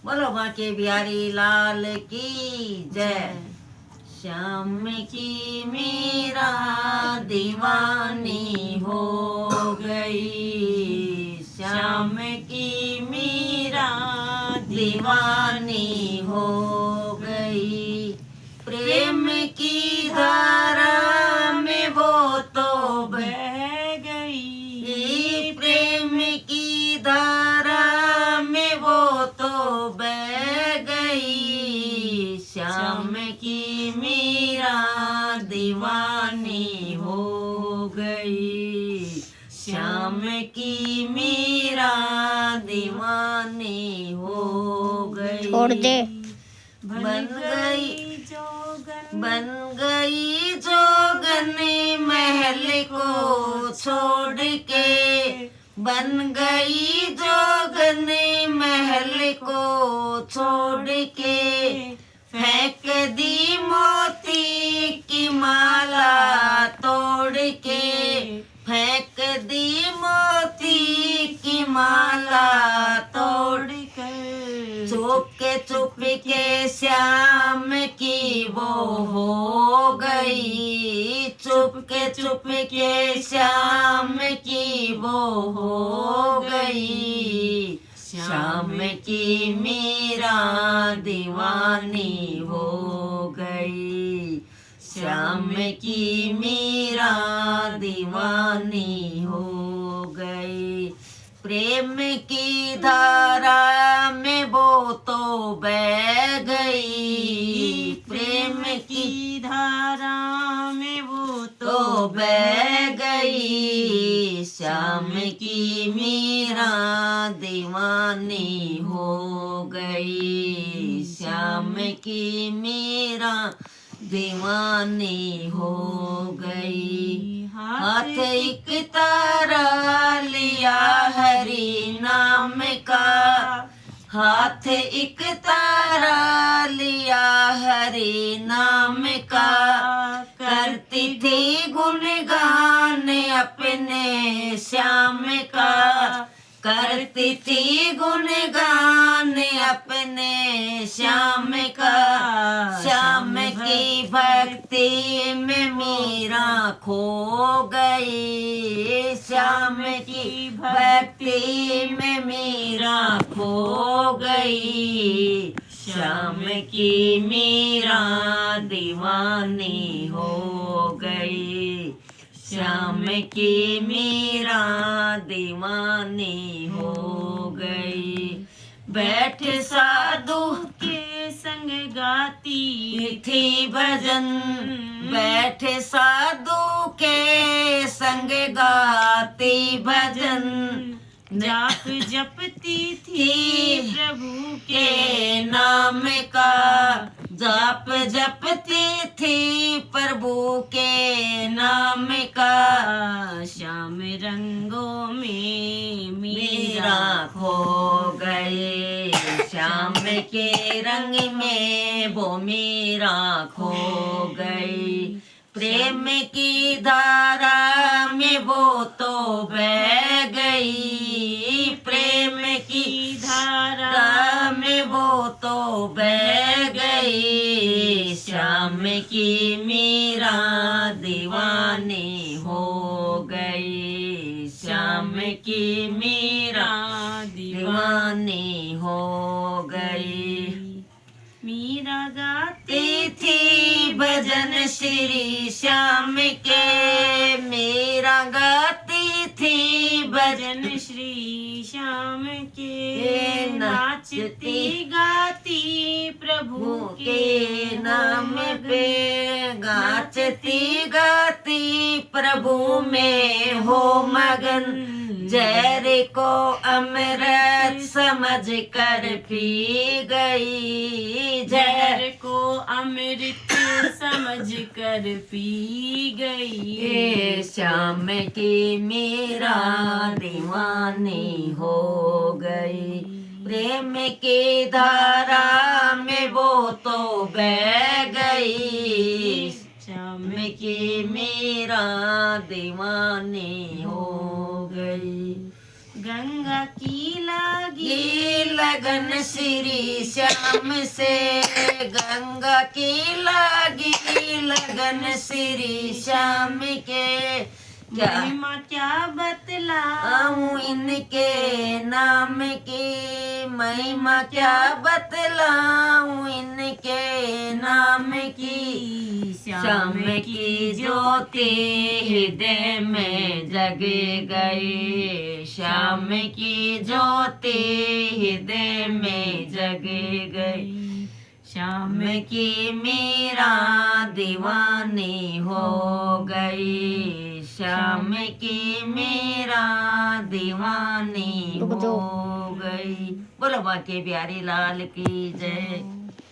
बोलो बांके बिहारी लाल की जय। श्याम की मीरा दीवानी हो गई, श्याम की मीरा दीवानी हो गई। प्रेम की धारा में वो तो बह गई, प्रेम की धारा में वो तो बह गई। श्याम की मीरा दीवानी हो गई, श्याम की मीरा दीवानी हो गई। छोड़ दे। बन गई जोगन महल को छोड़ के, बन गई जोगन महल को छोड़ के। फेंक दी मोती की माला तोड़ के, फेंक दी मोती की माला तोड़ कर। चुप के श्याम की वो हो गई, चुप के श्याम की वो हो गई। श्याम की मीरा दीवानी हो गई, श्याम की मीरा दीवानी हो गई। प्रेम की धारा में वो तो बह गई, प्रेम की धारा में वो तो बह गई। श्याम की मीरा दीवानी हो गई, श्याम की मीरा दीवानी हो गई। हाथ एक तारा लिया हरि नाम का, हाथ एक तारा लिया हरि नाम का। करती थी गुणगान अपने श्याम का, करती थी गुणगान अपने श्याम का। श्याम की भक्ति में मीरा खो गई, श्याम की भक्ति में मीरा खो गई। श्याम की मीरा दीवानी हो गई, श्याम की मीरा दीवानी हो गई। बैठ साधु के संग गाती थी भजन, बैठ साधु के संग गाती भजन। जाप जपती थी प्रभु के नाम का, जाप जपती थी प्रभु के नाम का। श्याम रंगों में मीरा खो गए, श्याम के रंग में वो मीरा खो गई। प्रेम की धारा में वो तो बह गई, प्रेम की धारा में वो तो बह गई। श्याम की मीरा दीवानी हो गई, श्याम की मीरा दीवानी हो गई। मीरा गाती थी भजन श्री श्याम के, मीरा गाती थी भजन श्री श्याम के। नाचती गाती प्रभु के नाम पे, नाचती गाती प्रभु में हो मगन। जहर को अमृत समझ कर पी गई, जहर को अमृत समझ कर पी गई। श्याम की मीरा दीवानी हो गई, प्रेम की धारा में वो तो बह गई। श्याम की मीरा दीवानी हो गई। गंगा की लागी की लगन श्री श्याम से, गंगा की लगी लगन श्री श्याम के। महिमा क्या बतलाऊं इनके नाम की, महिमा क्या बतलाऊं इनके नाम की। श्याम की ज्योति हृदय में जग गई, श्याम की ज्योति हृदय में जग गई। श्याम की मीरा दीवानी हो गई, श्याम की मीरा दीवानी हो गई। बोलो बाके बिहारी लाल की जय।